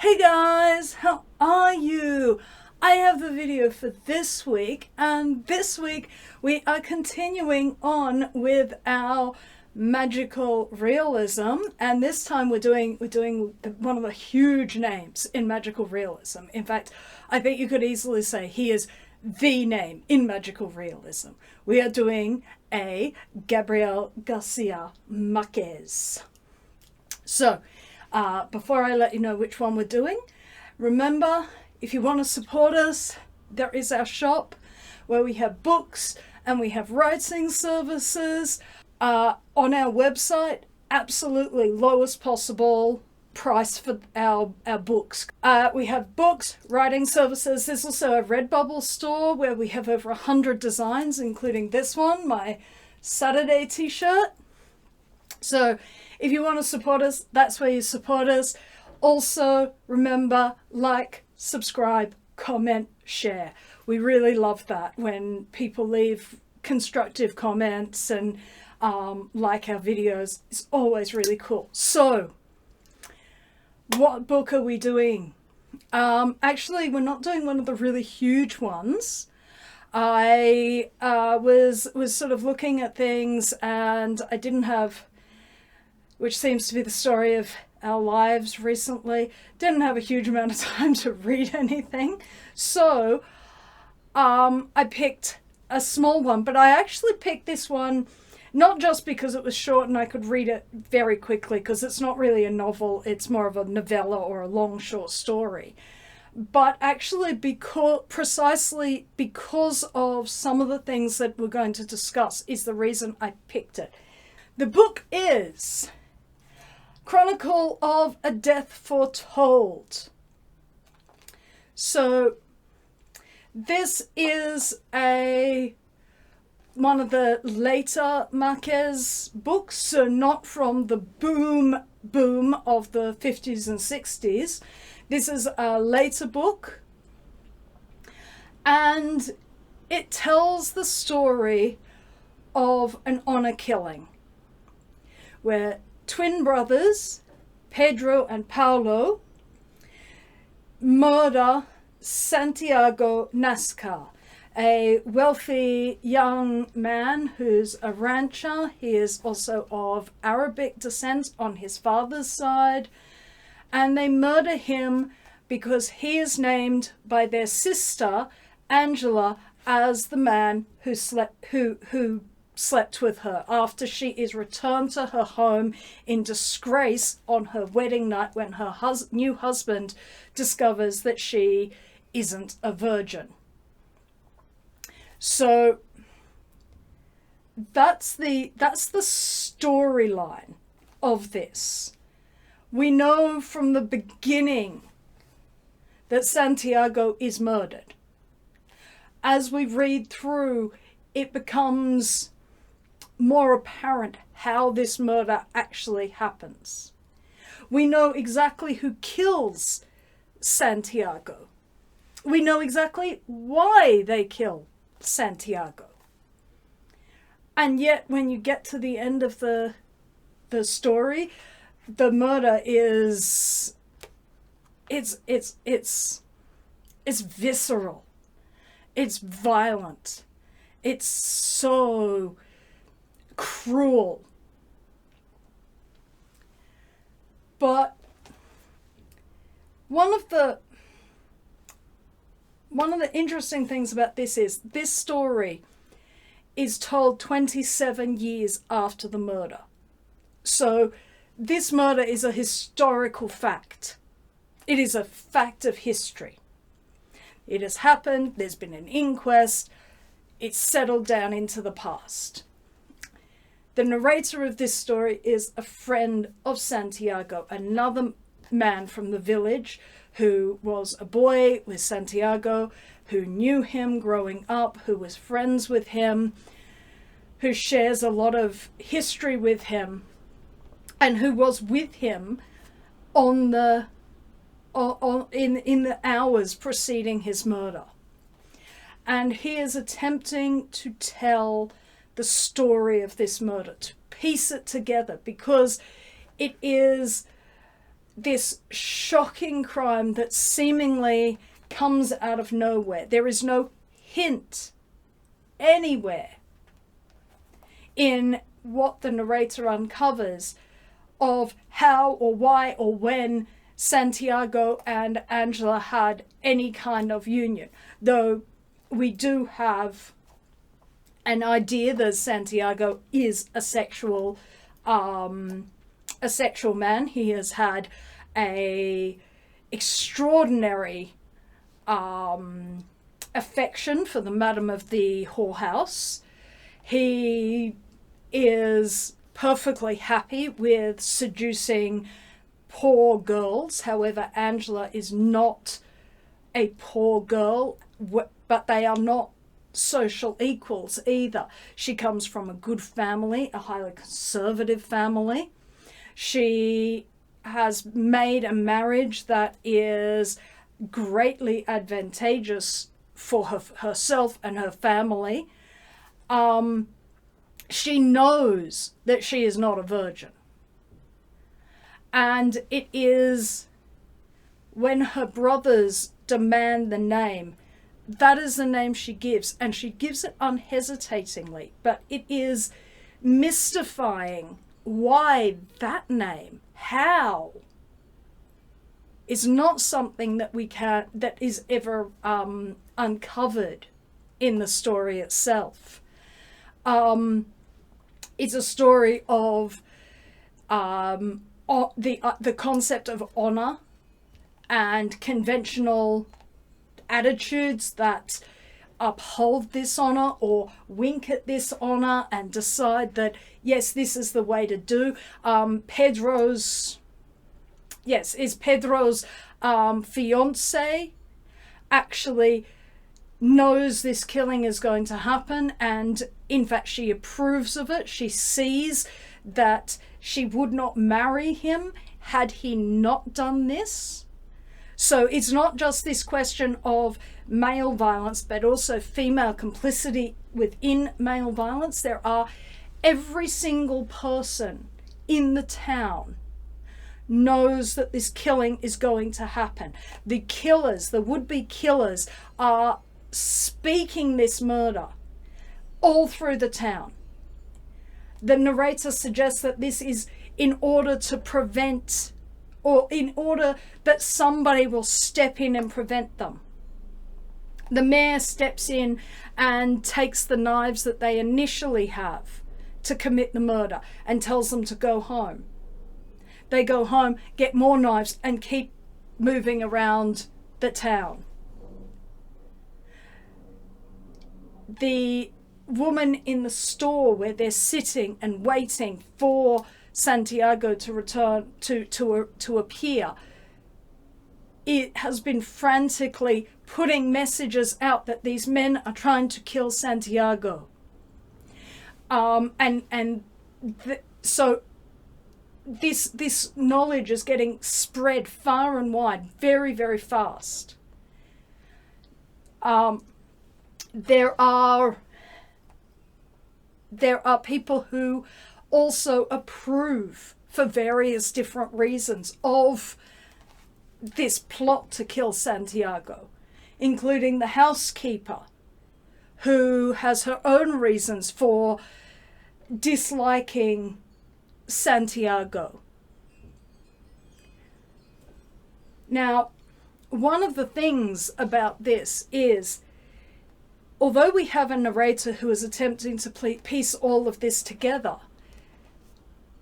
Hey guys, how are you? I have the video for this week, and this week we are continuing on with our magical realism, and this time we're doing one of the huge names in magical realism. In fact, I think you could easily say he is the name in magical realism. We are doing a Gabriel Garcia Marquez. So, before I let you know which one we're doing, remember, if you want to support us, there is our shop where we have books and we have writing services on our website. Absolutely lowest possible price for our books. We have books, writing services. There's also a Redbubble store where we have over 100 designs, including this one, my Saturday t-shirt. So if you want to support us, that's where you support us. Also, remember, like, subscribe, comment, share. We really love that when people leave constructive comments and like our videos. It's always really cool. So, what book are we doing? Actually, we're not doing one of the really huge ones. I was sort of looking at things and I didn't have, which seems to be the story of our lives recently, didn't have a huge amount of time to read anything. So I picked a small one, but I actually picked this one not just because it was short and I could read it very quickly, because it's not really a novel, it's more of a novella or a long short story. But actually precisely because of some of the things that we're going to discuss is the reason I picked it. The book is Chronicle of a Death Foretold. So this is one of the later Marquez books, so not from the boom of the 50s and 60s. This is a later book, and it tells the story of an honor killing where twin brothers, Pedro and Paulo, murder Santiago Nascar, a wealthy young man who's a rancher. He is also of Arabic descent on his father's side, and they murder him because he is named by their sister Angela as the man who slept with her after she is returned to her home in disgrace on her wedding night when her new husband discovers that she isn't a virgin. So that's the storyline of this. We know from the beginning that Santiago is murdered. As we read through, it becomes more apparent how this murder actually happens. We know exactly who kills Santiago. We know exactly why they kill Santiago. And yet when you get to the end of the story, the murder is it's visceral. It's violent. It's so cruel. But one of the interesting things about this is this story is told 27 years after the murder. So this murder is a historical fact. It is a fact of history. It has happened, there's been an inquest, it's settled down into the past. The narrator of this story is a friend of Santiago, another man from the village who was a boy with Santiago, who knew him growing up, who was friends with him, who shares a lot of history with him, and who was with him in the hours preceding his murder. And he is attempting to tell the story of this murder, to piece it together, because it is this shocking crime that seemingly comes out of nowhere. There is no hint anywhere in what the narrator uncovers of how or why or when Santiago and Angela had any kind of union, though we do have an idea that Santiago is a sexual man. He has had a extraordinary affection for the madam of the whorehouse. He is perfectly happy with seducing poor girls. However, Angela is not a poor girl, but they are not social equals either. She comes from a good family, a highly conservative family. She has made a marriage that is greatly advantageous for herself and her family. She knows that she is not a virgin. And it is when her brothers demand the name, that is the name she gives, and she gives it unhesitatingly. But it is mystifying why that name, how, is not something that that is ever uncovered in the story itself. It's a story of the concept of honor and conventional attitudes that uphold this honor or wink at this honor and decide that, yes, this is the way to do. Pedro's fiance actually knows this killing is going to happen, and in fact she approves of it. She sees that she would not marry him had he not done this. So it's not just this question of male violence, but also female complicity within male violence. There are every single person in the town knows that this killing is going to happen. The killers, the would-be killers, are speaking this murder all through the town. The narrator suggests that this is in order to prevent, or in order that somebody will step in and prevent them. The mayor steps in and takes the knives that they initially have to commit the murder and tells them to go home. They go home, get more knives, and keep moving around the town. The woman in the store where they're sitting and waiting for Santiago to return to appear, it has been frantically putting messages out that these men are trying to kill Santiago. So this knowledge is getting spread far and wide very, very fast. There are people who also approve, for various different reasons, of this plot to kill Santiago, including the housekeeper, who has her own reasons for disliking Santiago. Now, one of the things about this is, although we have a narrator who is attempting to piece all of this together,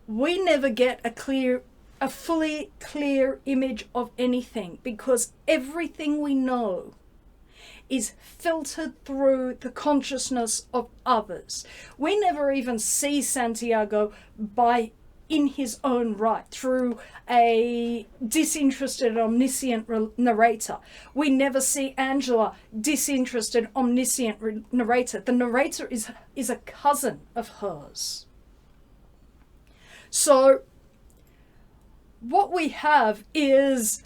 we never get a fully clear image of anything, because everything we know is filtered through the consciousness of others. We never even see Santiago in his own right, through a disinterested, omniscient narrator. We never see Angela, disinterested, omniscient narrator. The narrator is a cousin of hers. So what we have is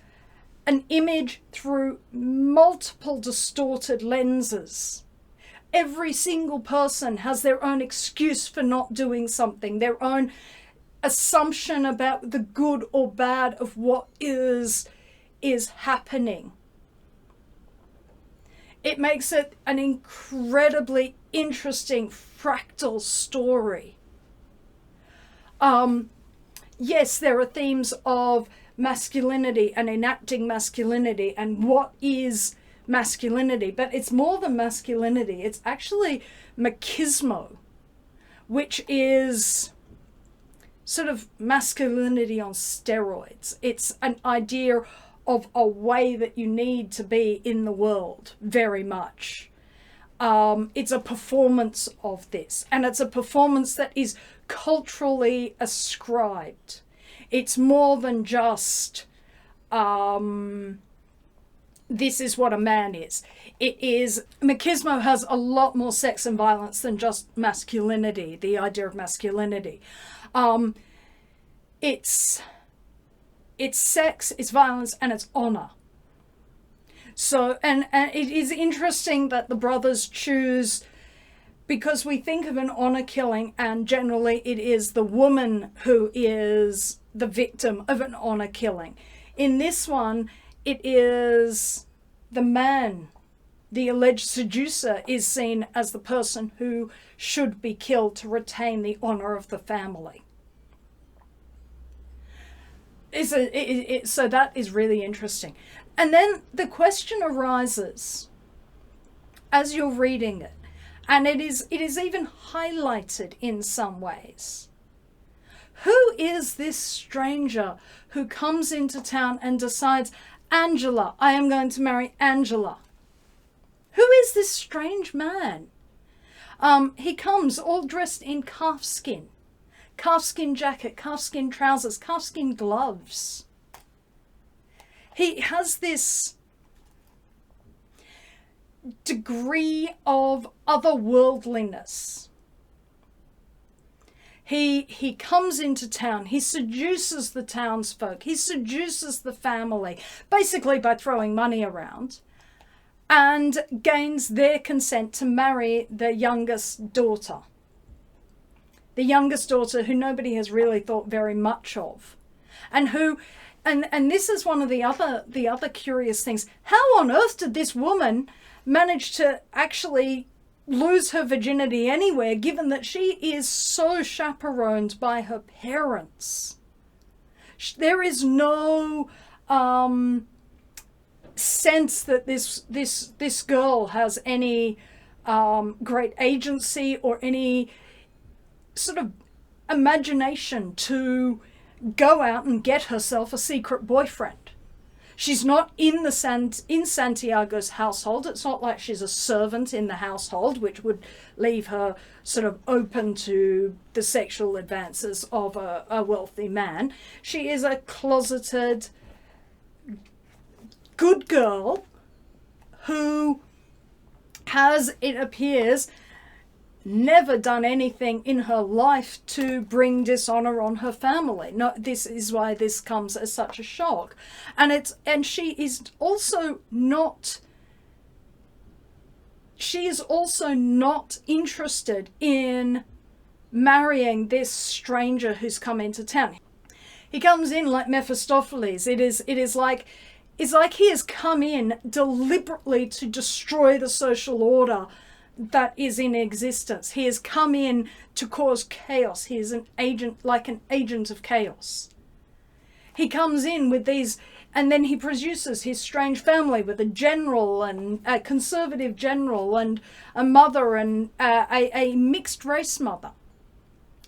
an image through multiple distorted lenses. Every single person has their own excuse for not doing something, their own assumption about the good or bad of what is happening. It makes it an incredibly interesting fractal story. Yes, there are themes of masculinity and enacting masculinity and what is masculinity, but it's more than masculinity. It's actually machismo, which is sort of masculinity on steroids. It's an idea of a way that you need to be in the world, very much. It's a performance of this, and it's a performance that is culturally ascribed. It's more than just this is what a man is. It is, machismo has a lot more sex and violence than just masculinity, the idea of masculinity. It's sex, it's violence, and it's honor. So, and it is interesting that the brothers choose, because we think of an honor killing and generally it is the woman who is the victim of an honor killing. In this one, it is the man, the alleged seducer, is seen as the person who should be killed to retain the honor of the family. So that is really interesting. And then the question arises as you're reading it, and it is even highlighted in some ways. Who is this stranger who comes into town and decides, Angela, I am going to marry Angela? Who is this strange man? He comes all dressed in calfskin jacket, calfskin trousers, calfskin gloves. He has this degree of otherworldliness. He comes into town, he seduces the townsfolk, he seduces the family, basically by throwing money around, and gains their consent to marry the youngest daughter. The youngest daughter who nobody has really thought very much of, and who, and this is one of the other curious things. How on earth did this woman manage to actually lose her virginity anywhere, given that she is so chaperoned by her parents? There is no sense that this girl has any great agency or any sort of imagination to go out and get herself a secret boyfriend. She's not in Santiago's household. It's not like she's a servant in the household, which would leave her sort of open to the sexual advances of a wealthy man. She is a closeted good girl who has, it appears, never done anything in her life to bring dishonor on her family. No, this is why this comes as such a shock. And she is also not interested in marrying this stranger who's come into town. He comes in like Mephistopheles. It is like he has come in deliberately to destroy the social order that is in existence. He has come in to cause chaos. He is an agent of chaos. He comes in with these, and then he produces his strange family with a general and a conservative general and a mother and a mixed race mother,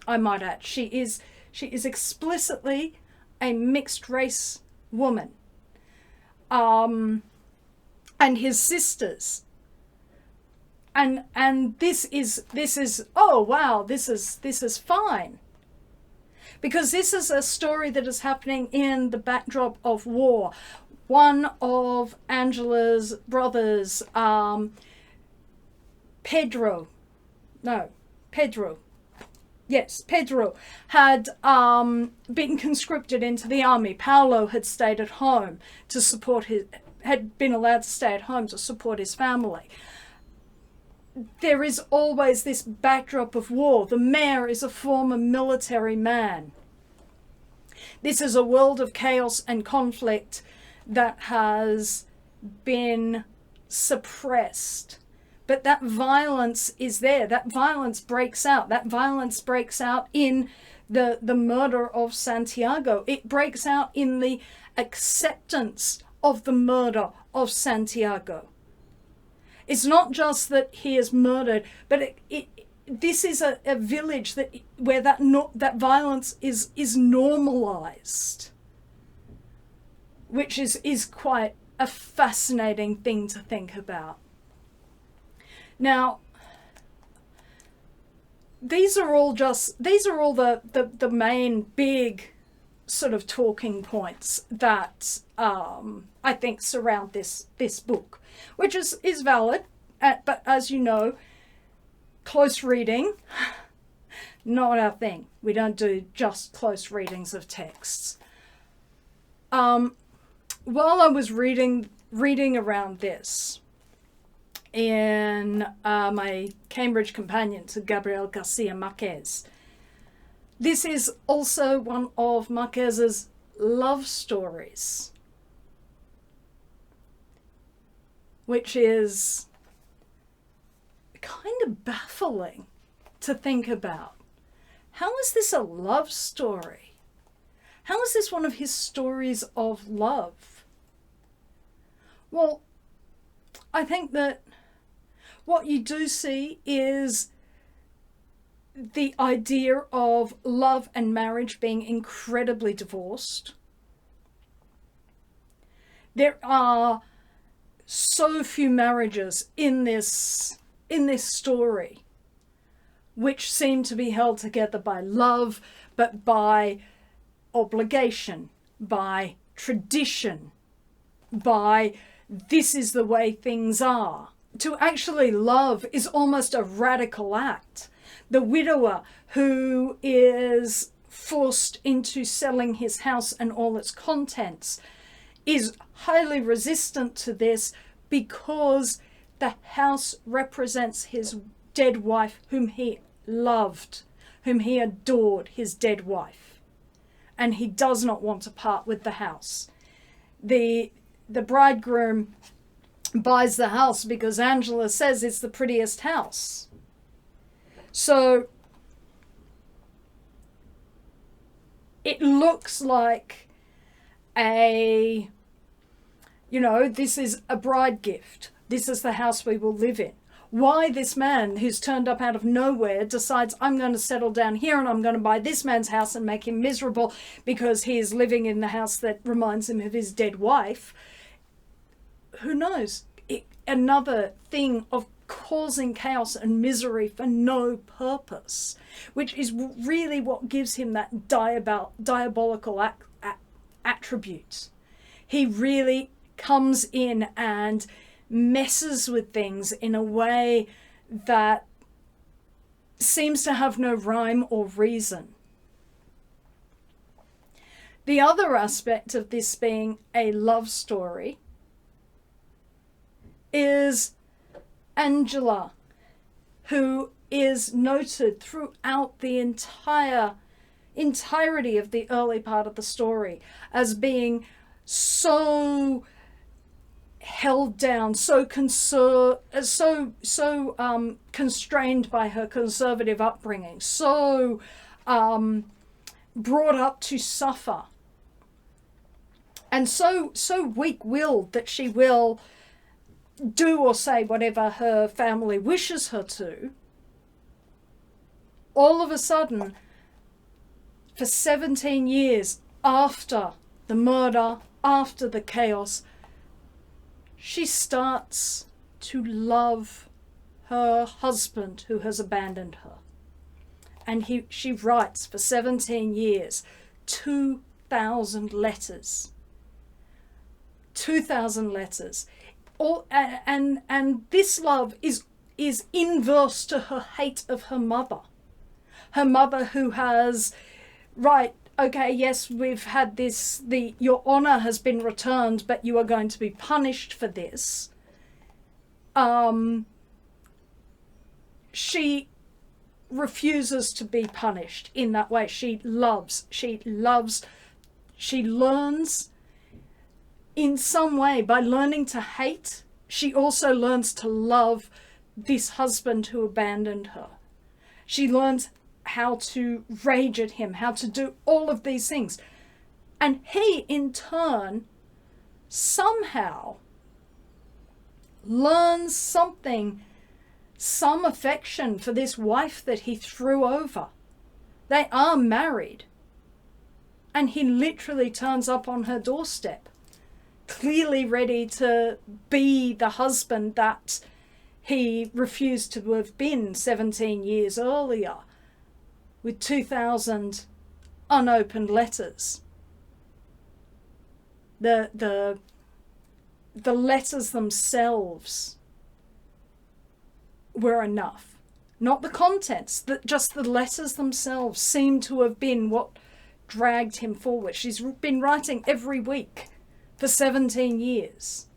I might add. She is explicitly a mixed race woman. And his sisters. And this is oh wow, this is fine, because this is a story that is happening in the backdrop of war. One of Angela's brothers, Pedro, had been conscripted into the army. Paolo had stayed at home to support had been allowed to stay at home to support his family. There is always this backdrop of war. The mayor is a former military man. This is a world of chaos and conflict that has been suppressed. But that violence is there. That violence breaks out. That violence breaks out in the murder of Santiago. It breaks out in the acceptance of the murder of Santiago. It's not just that he is murdered, but this is a village where that violence is normalized, which is quite a fascinating thing to think about. Now, these are all the main big sort of talking points that I think surround this book, which is valid, but as you know, close reading, not our thing. We don't do just close readings of texts. While I was reading around this in my Cambridge companion to Gabriel Garcia Marquez, this is also one of Marquez's love stories, which is kind of baffling to think about. How is this a love story? How is this one of his stories of love? Well, I think that what you do see is the idea of love and marriage being incredibly divorced. There are so few marriages in this story which seem to be held together by love, but by obligation, by tradition, by this is the way things are. To actually love is almost a radical act. The widower who is forced into selling his house and all its contents is highly resistant to this because the house represents his dead wife whom he loved, whom he adored, his dead wife. And he does not want to part with the house. The bridegroom buys the house because Angela says it's the prettiest house. So it looks like this is a bride gift. This is the house we will live in. Why this man who's turned up out of nowhere decides I'm going to settle down here and I'm going to buy this man's house and make him miserable because he is living in the house that reminds him of his dead wife. Who knows? Another thing of causing chaos and misery for no purpose, which is really what gives him that diabolical attribute. He really comes in and messes with things in a way that seems to have no rhyme or reason. The other aspect of this being a love story is Angela, who is noted throughout the entirety of the early part of the story as being so held down, so constrained by her conservative upbringing, so brought up to suffer, and so weak-willed that she will do or say whatever her family wishes her to. All of a sudden, for 17 years after the murder, after the chaos, she starts to love her husband who has abandoned her. And she writes for 17 years 2,000 letters. 2,000 letters. And this love is inverse to her hate of her mother. Her mother who has, right, okay, yes, we've had this, your honor has been returned, but you are going to be punished for this. She refuses to be punished in that way. She loves She learns in some way, by learning to hate, she also learns to love this husband who abandoned her. She learns how to rage at him, how to do all of these things. And he, in turn, somehow learns something, some affection for this wife that he threw over. They are married. And he literally turns up on her doorstep, clearly ready to be the husband that he refused to have been 17 years earlier, with 2,000 unopened letters. The letters themselves were enough. Not the contents, just the letters themselves seem to have been what dragged him forward. She's been writing every week for 17 years.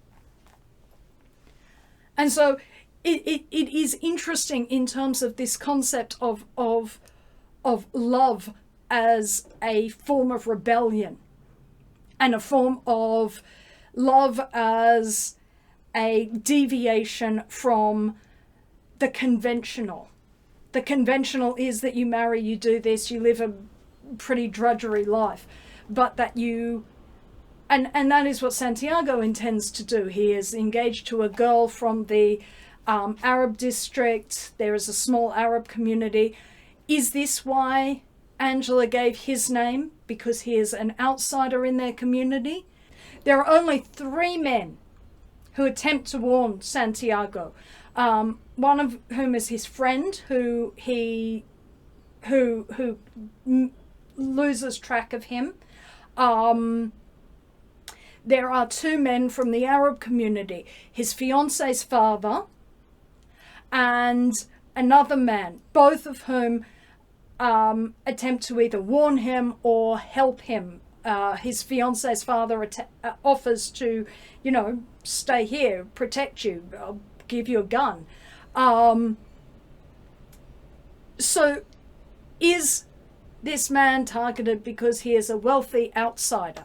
And so it is interesting in terms of this concept of love as a form of rebellion, and a form of love as a deviation from the conventional. The conventional is that you marry, you do this, you live a pretty drudgery life, but that you, and that is what Santiago intends to do. He is engaged to a girl from the Arab district. There is a small Arab community. Is this why Angela gave his name? Because he is an outsider in their community? There are only 3 men who attempt to warn Santiago. One of whom is his friend, who loses track of him. There are 2 men from the Arab community, his fiance's father and another man, both of whom attempt to either warn him or help him. His fiance's father offers to, stay here, protect you, I'll give you a gun. So is this man targeted because he is a wealthy outsider?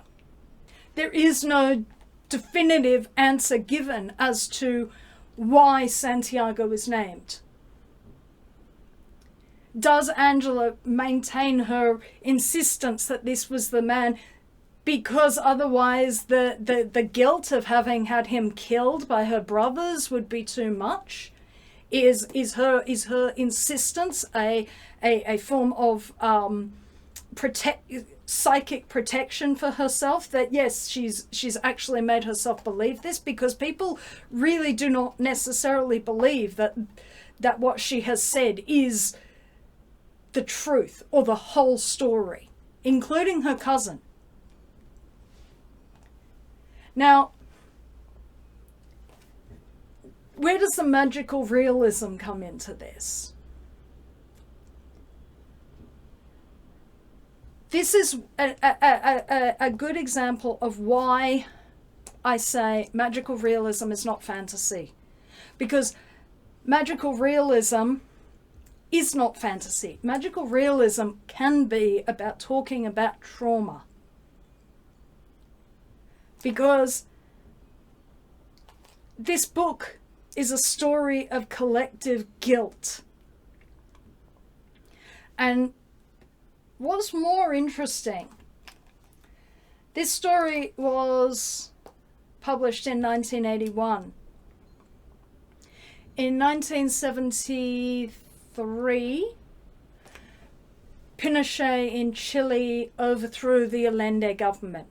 There is no definitive answer given as to why Santiago is named. Does Angela maintain her insistence that this was the man because otherwise the guilt of having had him killed by her brothers would be too much? Is her insistence a form of psychic protection for herself, that yes, she's actually made herself believe this? Because people really do not necessarily believe that what she has said is the truth or the whole story, including her cousin. Now, where does the magical realism come into this? This is a good example of why I say magical realism is not fantasy. Because magical realism is not fantasy. Magical realism can be about talking about trauma. Because this book is a story of collective guilt. And what's more interesting, this story was published in 1981. In 1973, Pinochet in Chile overthrew the Allende government.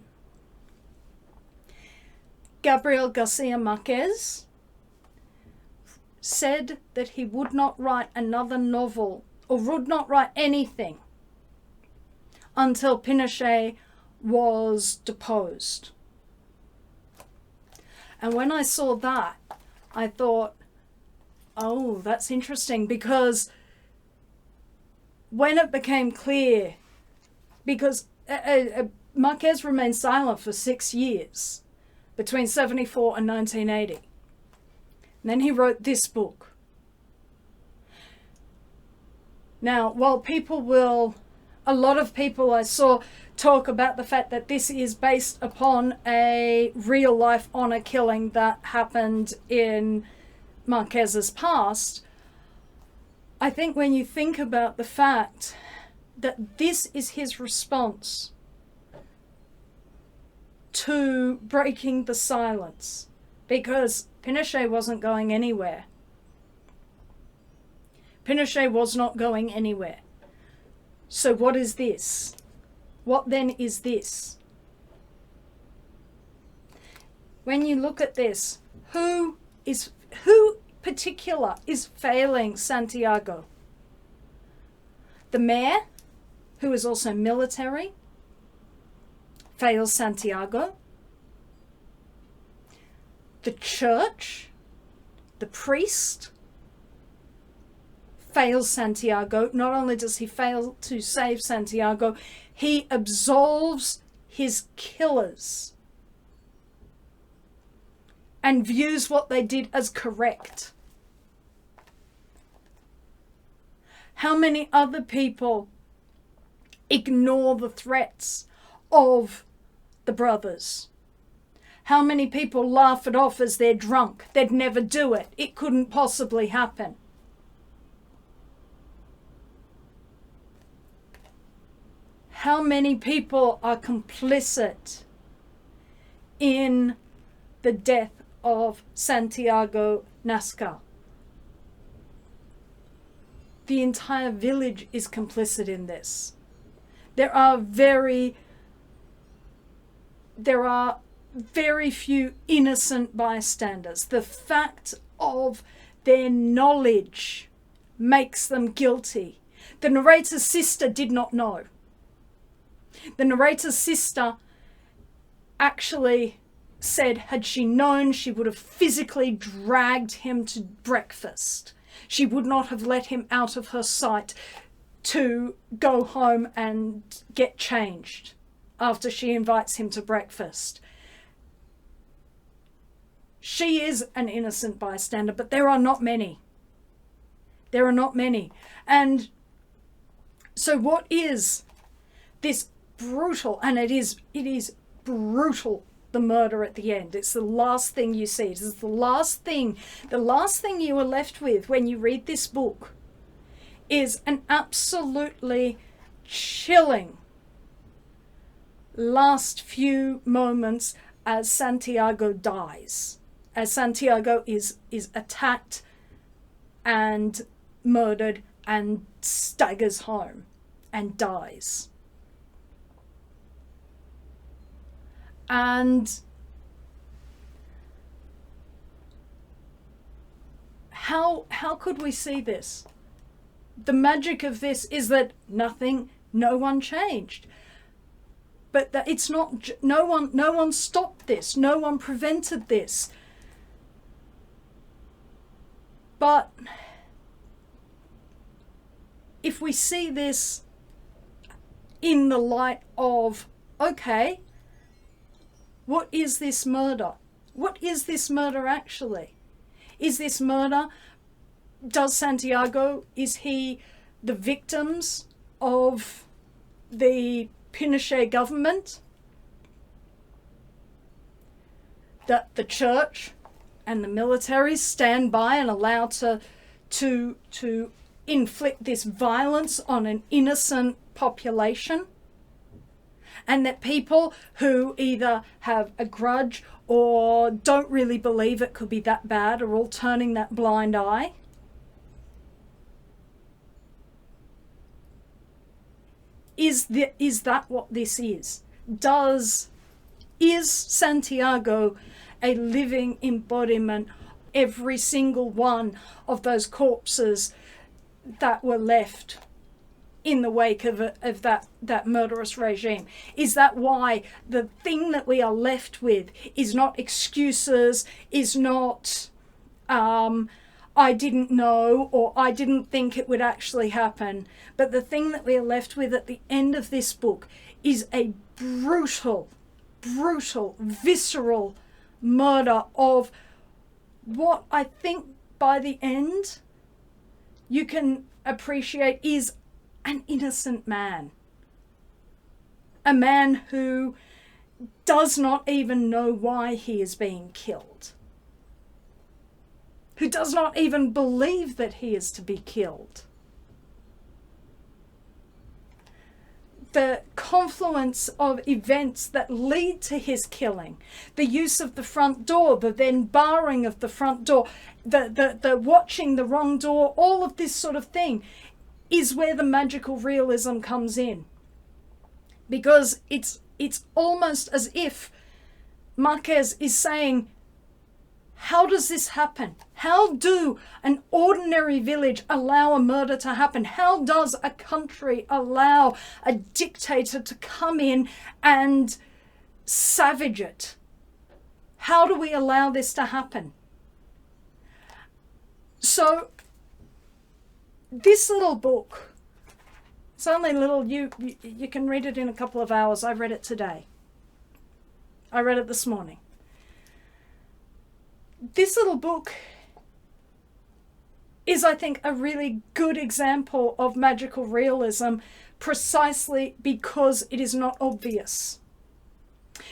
Gabriel Garcia Marquez said that he would not write another novel, or would not write anything, until Pinochet was deposed. And when I saw that, I thought, oh, that's interesting, because when it became clear, because Marquez remained silent for 6 years, between 74 and 1980. And then he wrote this book. Now, while people will A lot of people I saw talk about the fact that this is based upon a real life honor killing that happened in Marquez's past. I think when you think about the fact that this is his response to breaking the silence, because Pinochet wasn't going anywhere. Pinochet was not going anywhere. So what is this? What then is this? When you look at this, who particular is failing Santiago? The mayor, who is also military, fails Santiago. The church, the priest, fails Santiago. Not only does he fail to save Santiago, he absolves his killers and views what they did as correct. How many other people ignore the threats of the brothers? How many people laugh it off as they're drunk? They'd never do it. It couldn't possibly happen. How many people are complicit in the death of Santiago Nascar? The entire village is complicit in this. There are very few innocent bystanders. The fact of their knowledge makes them guilty. The narrator's sister did not know. The narrator's sister actually said had she known, she would have physically dragged him to breakfast. She would not have let him out of her sight to go home and get changed after she invites him to breakfast. She is an innocent bystander, but there are not many. There are not many. And so what is this brutal, and it is brutal, the murder at the end. It's the last thing you see. It is the last thing you are left with when you read this book is an absolutely chilling last few moments as Santiago dies, as Santiago is attacked and murdered and staggers home and dies. And how could we see this? The magic of this is that no one changed. But that it's not, no one stopped this, no one prevented this. But if we see this in the light of, okay, what is this murder? What is this murder actually? Is this murder, does Santiago, is he the victims of the Pinochet government that the church and the military stand by and allow to inflict this violence on an innocent population? And that people who either have a grudge or don't really believe it could be that bad are all turning that blind eye? Is that what this is? Is Santiago a living embodiment, every single one of those corpses that were left in the wake of that murderous regime? Is that why the thing that we are left with is not excuses, is not I didn't know or I didn't think it would actually happen, but the thing that we are left with at the end of this book is a brutal, visceral murder of what I think by the end you can appreciate is an innocent man. a man who does not even know why he is being killed, who does not even believe that he is to be killed. The confluence of events that lead to his killing, the use of the front door, the then barring of the front door, the watching the wrong door, all of this sort of thing is where the magical realism comes in. Because it's almost as if Marques is saying, how does this happen? How do an ordinary village allow a murder to happen? How does a country allow a dictator to come in and savage it? How do we allow this to happen? So this little book, it's only little, you can read it in a couple of hours. I read it today. I read it this morning. This little book is, I think, a really good example of magical realism precisely because it is not obvious.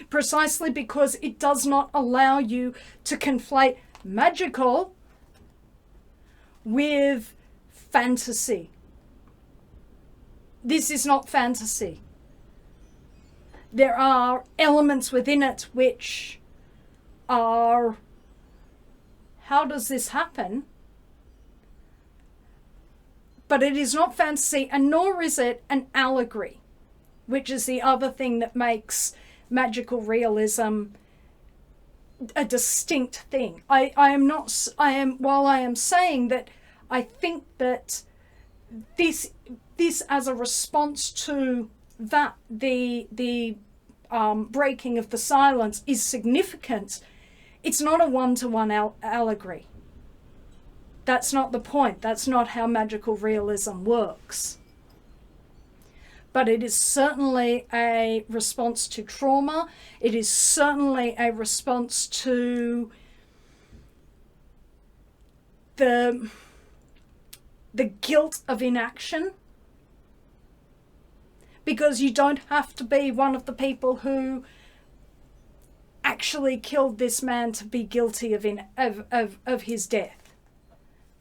Precisely because it does not allow you to conflate magical with fantasy. This is not fantasy. There are elements within it which are, how does this happen? But it is not fantasy, and nor is it an allegory, which is the other thing that makes magical realism a distinct thing. While I am saying that I think that this as a response to that, the breaking of the silence is significant. It's not a one-to-one allegory. That's not the point. That's not how magical realism works. But it is certainly a response to trauma. It is certainly a response to the guilt of inaction. Because you don't have to be one of the people who actually killed this man to be guilty of his death.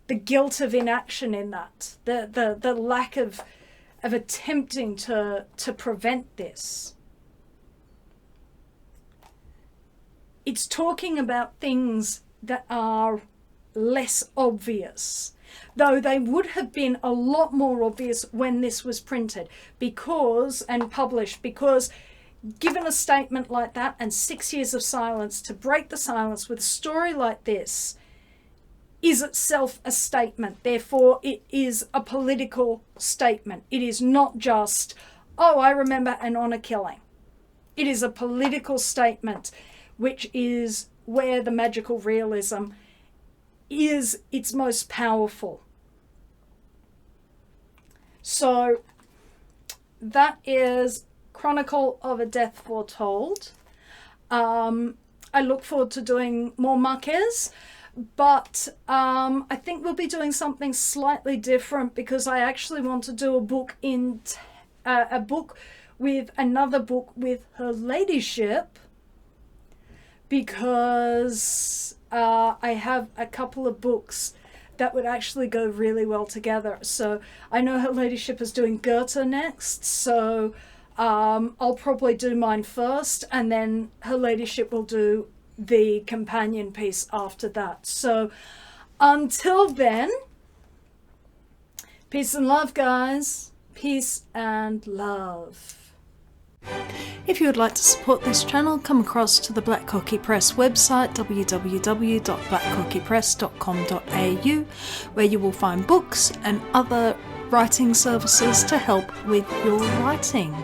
The guilt of inaction in that, the lack of attempting to prevent this. It's talking about things that are less obvious, though they would have been a lot more obvious when this was printed and published, because given a statement like that and 6 years of silence, to break the silence with a story like this is itself a statement. Therefore, it is a political statement. It is not just, oh, I remember an honor killing. It is a political statement, which is where the magical realism is its most powerful. So that is Chronicle of a Death Foretold. I look forward to doing more Marques. But I think we'll be doing something slightly different, because I actually want to do a book with another book with Her Ladyship, because I have a couple of books that would actually go really well together. So I know Her Ladyship is doing Goethe next, so I'll probably do mine first, and then Her Ladyship will do the companion piece after that. So until then, peace and love, guys. Peace and love. If you would like to support this channel, come across to the Black Cockie Press website, www.blackcockiepress.com.au, where you will find books and other writing services to help with your writing.